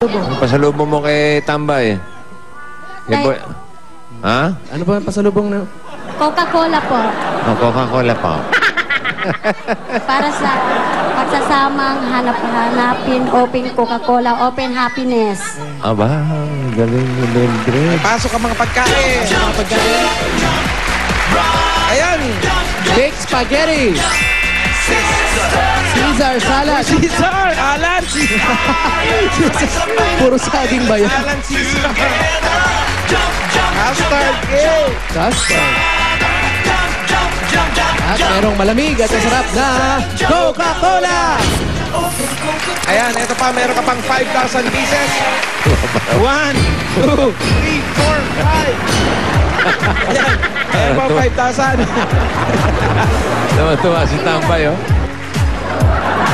Ang pasalubong mo kay Tambay? Ha? Ano ba ang pasalubong na? Coca-Cola po. Oh, Coca-Cola pa. Para sa pagsasamang hanap-hanapin, open Coca-Cola, open happiness. Aba, galing ni Mildred. Pasok ang mga pagkain. Ayan. Baked spaghetti. Caesar salad. Caesar. Alan Caesar. Puro saging ba yan? Alan Caesar. Custard cake. Custard. At merong malamig at masarap na Coca-Cola. Ayan, ito pa. Meron ka pang 5,000 pieces. 1, 2, 3, 4, 5. Ayan. Ayan po, 5,000. Tuwa si Tambay, oh.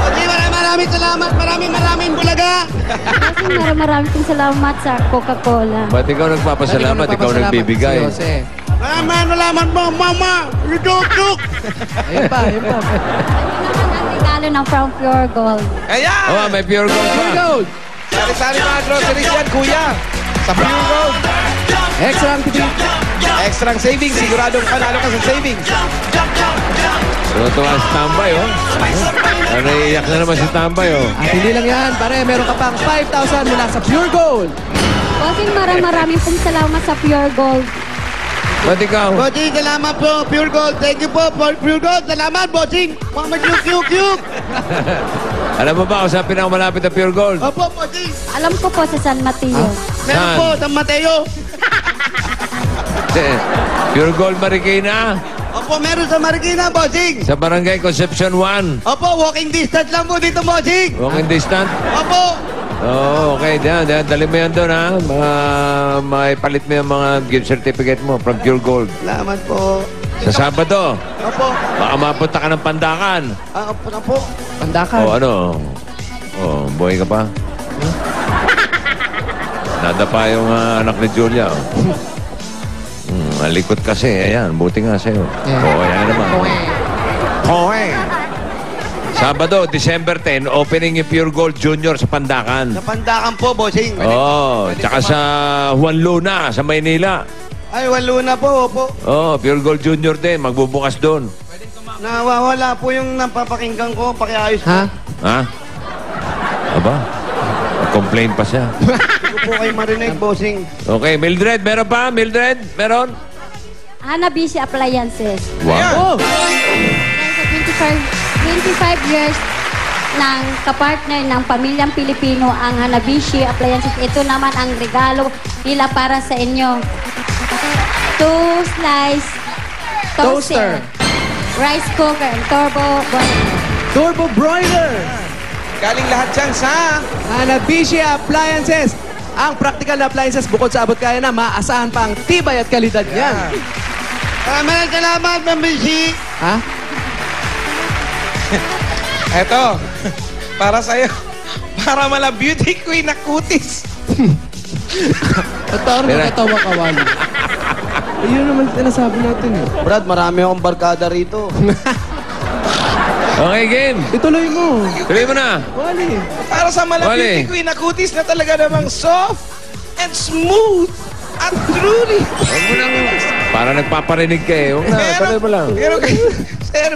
Okay, maraming salamat. Maraming bulaga. Kasi maraming salamat sa Coca-Cola. Ba't ikaw nagpapasalamat? Ikaw nagbibigay. Si Jose. Malaman mo, Mama. Ludok-duk. Ayun pa. Ayun naman ang regalo ng From Pure Gold. Ayan. Oh, may pure gold pa. Gold. Sari-sari mga groceries yan, kuya. Sa Pure Gold. Extra ang tipi. Extra savings. Siguradong panalo ka sa savings. Tuwa si Tambay, oh. Naiiyak na naman si Tambay, oh. At hindi lang yan, pare, meron ka pang 5,000 mula sa Pure Gold. Bossing, maraming pong salamat sa Pure Gold. Ba't ikaw? Bossing, salamat po, Pure Gold. Thank you po, for Pure Gold. Salamat, Bossing. Mama, kyuk. Alam mo ba kung saan pinakamalapit na pure gold? Opo, Bossing. Alam ko po sa San Mateo. Meron Saan? po, San Mateo. Pure gold Marikina. Opo, meron sa Marikina, Bossing. Sa Barangay Concepcion 1. Opo, walking distance lang po dito, Bossing. Walking distance. Opo. Oh, okay. Dali mo yan doon, ha? Maipalit mo yung mga gift certificate mo from Pure Gold. Salamat po. Sa Sabado, Opo. baka mapunta ka ng Pandakan. Opo na po. Pandakan. O ano? O, buhay ka pa? Nadapa yung anak ni Julia. Malikot kasi. Ayan, buti nga sa'yo. Yeah. O, ayan naman. Koe. Sabado, December 10, opening yung Pure Gold Junior sa Pandakan. Sa Pandakan po, Bossing. Oh, tsaka sa Juan Luna, sa Maynila. Ay, walo na po, opo. Oh, Pure Gold Junior din, magbubukas doon. Nawawala po yung napapakinggan ko. Pakiayos po. Ha? Ha? Aba, complain pa siya. Hindi ko po kayo marinig, Bossing. Okay, Mildred, meron pa? Mildred, meron? Hanabishi Appliances. Wow. Oh! Dahil sa 25 years ng kapartner ng pamilyang Pilipino ang Hanabishi Appliances. Ito naman ang regalo nila para sa inyo. 2 slice toaster, rice cooker, and turbo boiler. Turbo Broiler. Galing lahat dyan sa... Hanabishi Appliances. Ang practical na appliances bukod sa abot kaya na, maasahan pa ang tibay at kalidad niyan. Maraming salamat, Mambishi. Ha? Eto, para sa'yo. Para mala beauty queen na kutis. Ba't parang nakatawa ka, Wally? Ayun naman sinasabi natin eh. Brad, marami akong barkada rito. Okay, game. Ituloy mo. Tuloy mo na. Wally. Para sa mala Wally. beauty queen na kutis na talaga namang soft and smooth at truly. Huwag mo nang... Para nagpaparinig ka eh. Huwag na, tuloy mo lang.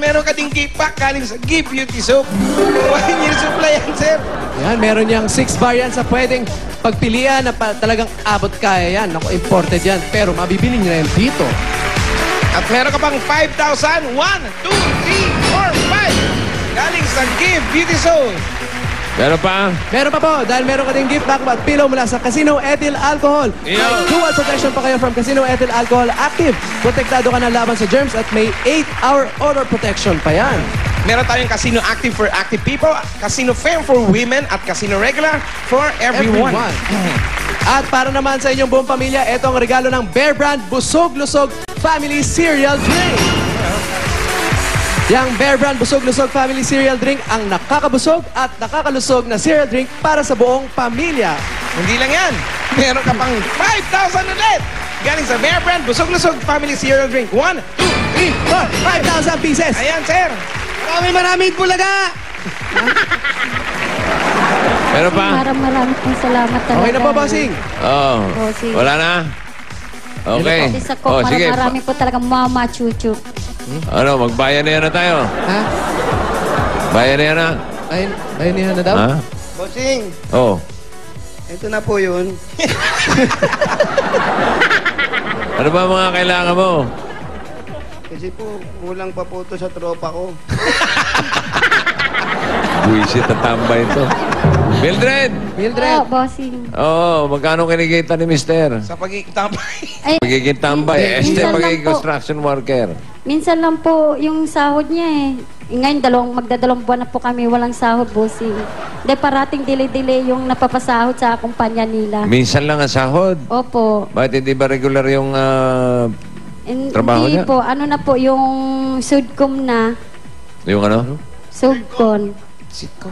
Meron ka ding gift pack galing sa Give Beauty Soap. 1 year supply yan, sir. Yan, meron niyang 6 variants na pwedeng pagpilian na talagang abot kaya yan. Ako, imported yan. Pero mabibili niyo na yan dito. At meron ka pang 5,000. 1, 2, 3, 4, 5. Galing sa Give Beauty Soap. Meron pa? Meron pa po, dahil meron ka ding gift pack at pillow mula sa Casino Ethyl Alcohol. Iyo. Dual protection pa kayo from Casino Ethyl Alcohol Active. Protektado ka na laban sa germs at may 8-hour odor protection pa yan. Meron tayong Casino Active for active people, Casino Femme for women, at Casino Regular for everyone. At para naman sa inyong buong pamilya, ito ang regalo ng Bear Brand Busog-Lusog Family Cereal Drink. Yang Bear Brand Busog-Lusog Family Cereal Drink ang nakakabusog at nakakalusog na cereal drink para sa buong pamilya. Hindi lang yan. Meron ka pang 5,000 ulit. Galing sa Bear Brand Busog-Lusog Family Cereal Drink. 1, 2, 3, 4, 5,000 pieces. Ayan, sir. Maraming bulaga. Meron pa? Maraming pong salamat talaga. Okay na po, bossing. Oo. Bossing. Wala na? Okay. Isa ko, sige. marami po talaga mama chuchu. Ano, magbayan na yan na tayo. Ha? Bayan na yan na. Ayun niya na daw? Ha? Bossing, Oo. ito na po yun. Ano ba mga kailangan mo? Kasi po, kulang pa po ito sa tropa ko. Buisit at tambay ito. Mildred! Mildred. Bossing. Oo, magkano kinikita ni Mister? Sa pagkikitambay. Ay, Magiging tambay. Este, Minsan lang magiging po. construction worker. minsan lang po yung sahod niya eh. Ngayon, magdadalawang buwan na po kami walang sahod, bossing. Hindi, parating delay-delay yung napapasahod sa kumpanya nila. Minsan lang ang sahod. Opo. Bakit hindi ba regular yung trabaho Hindi niya? po, ano na po, yung Sudcom na. Yung ano? Subcon.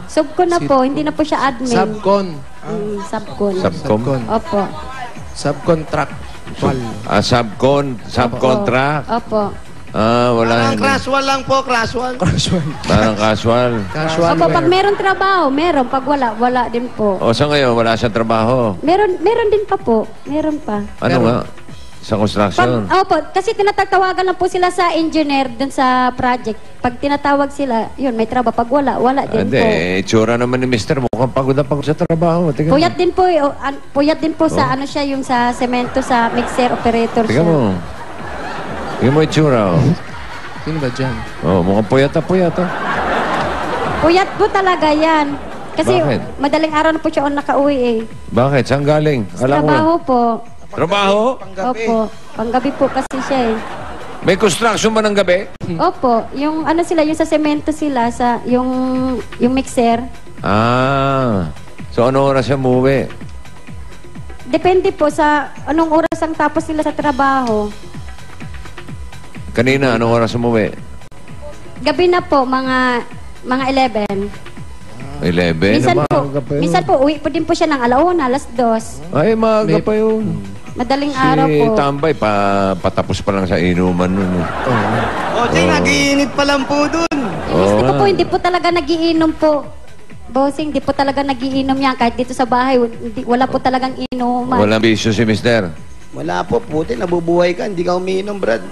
Subcon na po, hindi na po siya admin. Subcon. Subcon. Subcom? Opo. Subcontract. Subcontract? Opo. Wala. Parang casual lang po, casual. Parang casual. Casual Opo, pag wear. meron trabaho, meron. Pag wala din po. O sa ngayon, wala siyang trabaho. Meron din pa po. Meron pa. Ano Meron. nga? Sa construction? Opo, kasi tinatawagan lang po sila sa engineer dun sa project. Pag tinatawag sila, yun, may trabaho. Pag wala din Hindi, po. itsura naman ni Mister. Mukhang pagod na pagod sa trabaho. Tingnan mo. Puyat din po, puyat din po sa ano siya, yung sa semento, sa mixer operator siya. Tingnan mo. Tingnan mo itsura. Oh. Sino ba dyan? Oh, mukhang puyat na puyat. Oh. Puyat po talaga yan. Kasi Bakit? madaling araw na po siya nakauwi eh. Bakit? Saan galing? Sa Alam mo. trabaho po. Trabaho? Panggabi. Opo. Panggabi po kasi siya eh. May construction ba ng gabi? Opo. Yung ano sila, yung sa semento sila, sa yung mixer. So anong oras siya umuwi? Depende po sa anong oras ang tapos nila sa trabaho. Kanina, anong oras umuwi? Gabi na po, mga 11. 11? Minsan po, Maaga pa yun. minsan po, uwi po din po siya ng 1:00, 2:00. Ay, maaga pa yun. Madaling araw po. Si Tambay, patapos pa lang sa inuman nun. Eh. Bossing, nagiinit pa lang po dun. Oo Gusto ko nga. po, hindi po talaga nagiinom po. Bossing, hindi po talaga nagiinom yan. Kahit dito sa bahay, wala po talagang inuman. Walang bisyo si Mister. Wala po, puti, nabubuhay ka. Hindi ka umiinom, Brad.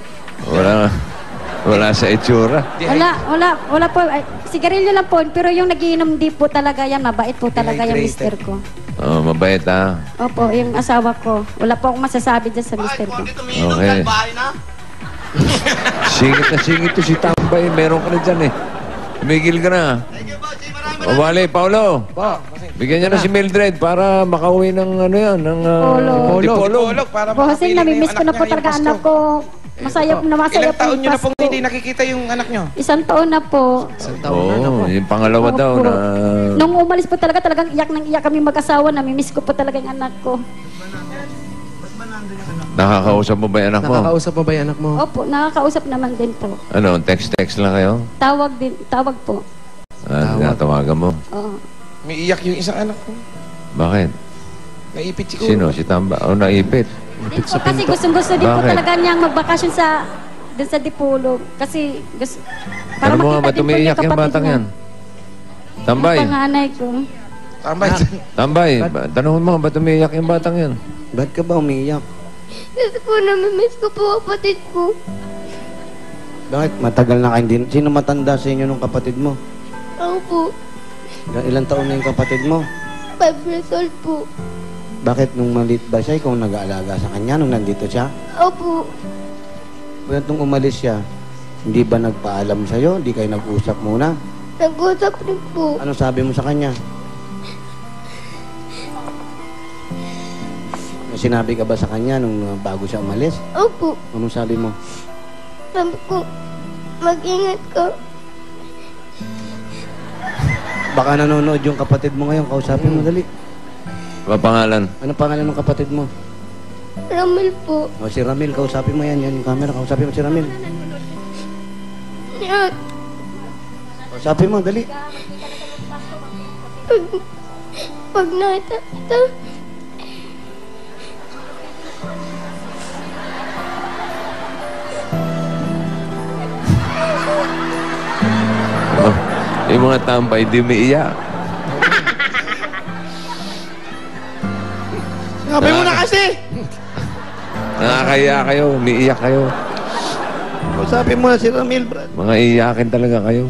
Wala sa itsura. Wala po. Ay, sigarilyo lang po. Pero yung nagiinom, di po talaga yan. Mabait po talaga yung mister ko. Oh, mabait ah. Opo, yung asawa ko. Wala po akong masasabi dyan sa mister ko. umiinom Okay. bahay na. Singit to si Tambay. Meron ka na dyan eh. Tumigil ka na. Thank you, Bossing. Maraming O, Wale, Paulo. Bigyan niya na si Mildred para makauwi ng ano yan, ng Polo. Tipolo. Tulog para Bossing, makapili na yung namimiss ko na anak po niya talaga ngayong anak Pasko. ko. Masaya po na masaya Ilang po taon yung nyo na pong Pasko. hindi nakikita yung anak nyo? 1 taon na po. Isang taon na Oo, po. yung pangalawa daw Opo. na... Nung umalis po talagang iyak ng iyak kami mag-asawa. Namimiss ko po talaga yung anak ko. Nakakausap mo ba yung anak mo? Nakakausap mo ba yung anak mo? Opo, nakakausap naman din po. Ano, text lang kayo? Tawag po. Tinatawagan mo. Oo. May iyak yung isang anak ko. Bakit? Naipit siguro. Sino? Si Tamba? O, naipit. Din po, kasi gustong-gusto din po Bakit? talaga niyang magbakasyon dun sa Dipolo. Kasi gusto, para Ano mo nga, makita ba't din po niya umiiyak yung kapatid batang niya. yan? Tambay. Yung panganay ko. Tambay. Tambay. Tanungin mo, ba't umiiyak yung batang yan? Ba't ka ba umiiyak? Kasi po, namimiss ko po kapatid ko. Bakit? Matagal na kayo din. Sino matanda sa inyo nung kapatid mo? Ako po, Ilang taon na yung kapatid mo? 5 years old po. Bakit nung maliit ba siya, ikaw nag-aalaga sa kanya nung nandito siya? Ako po, Kaya nung umalis siya, hindi ba nagpaalam sa'yo? Hindi kayo nag-usap muna? nag-usap rin po. Ano sabi mo sa kanya? May sinabi ka ba sa kanya nung bago siya umalis? Ako po, Anong sabi mo? sabi ko, mag-ingat ka. Baka nanonood yung kapatid mo ngayon, kausapin mo dali. Ano pangalan? Ano pangalan ng kapatid mo? Ramil po. O si Ramil, kausapin mo yan. Yan yung camera, kausapin mo si Ramil. Yan. Kausapin mo, dali. Pag nakita kita, Oh, yung mga tambay, di umiiyak. Sabi mo na kasi. Nakakaya kayo, umiiyak kayo. Usapin mo na si Ramil, Brad. Mga iyakin talaga kayo.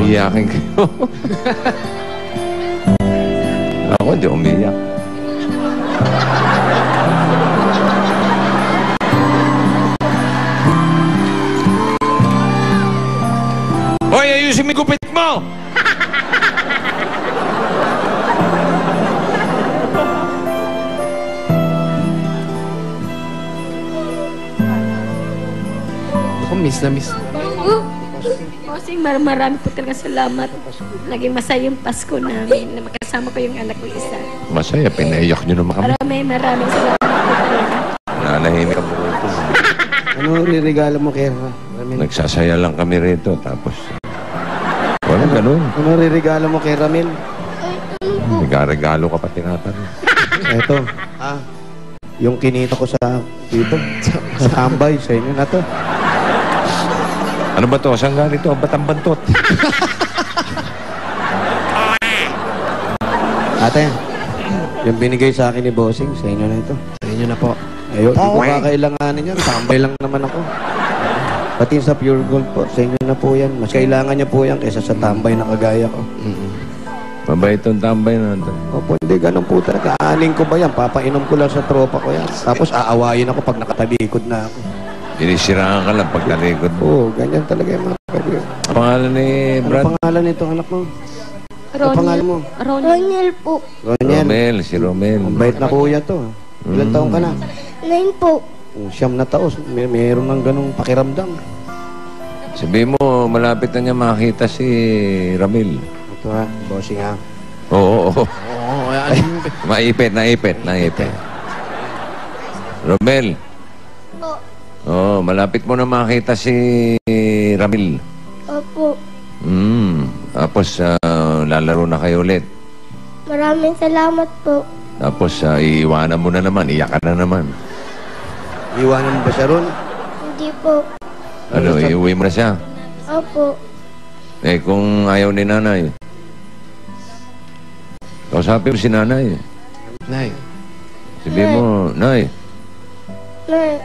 Iyakin kayo. Ako, di umiyak. Hoy, ayusin mo yung gupit mo! Ako, miss na miss. Bossing, marami po talaga salamat. Naging masaya yung Pasko namin na makasama ko yung anak ko isa. Masaya, pinaiyak nyo naman kami. Maraming salamat po talaga. Nanahimik kami rito. Ano ririgalo mo kay Ramil? Nagsasaya lang kami rito, tapos... Walang ganun. Ano ririgalo mo kay Ramil? Nagregalo ka pa tinatanong. Eto, yung kinita ko sa dito, sa tambay, sa inyo na to. Ano ba to? Saan galing to? Ba't ang bantot? Ate, yung binigay sa akin ni Bossing, sa inyo na ito. Sa inyo na po. Ayun, di ko kakailanganin yan. Tambay lang naman ako. Pati sa Pure Gold po, sa inyo na po yan. Mas kailangan niya po yan kaysa sa tambay na kagaya ko. Mabait itong tambay na ito. Opo, hindi, ganun po talaga. Aaning ko ba yan? Papainom ko lang sa tropa ko yan. Tapos aawayin ako pag nakatalikod na ako. Sinisiraan ka lang pagkalikod mo. Oo, ganyan talaga yung mga kagaya. Ang pangalan ni Brad? Ano pangalan nito, anak mo? Ano pangalan mo? Ronel po. Roniel. Romel, si Romel. Ang bait na kuya to. Ilan taong ka na? 9 po. Siyam na taos. Meron ng ganung pakiramdam. Sabi mo, malapit na niya makita si Ramil. Ito ha, Bossing ha. Oo, oo. Oo, yan. Naipit. Romel. Po. Oo, malapit mo na makita si Ramil. Opo. Tapos, lalaro na kayo ulit. Maraming salamat po. Tapos, iiwanan mo na naman, iyak ka na naman. Iwanan mo ba siya ron? Hindi po. Ano, iuwi mo na siya. Opo. Eh, kung ayaw ni nanay, kausapin mo si nanay. Nay. Sabi mo, Nay, Nay,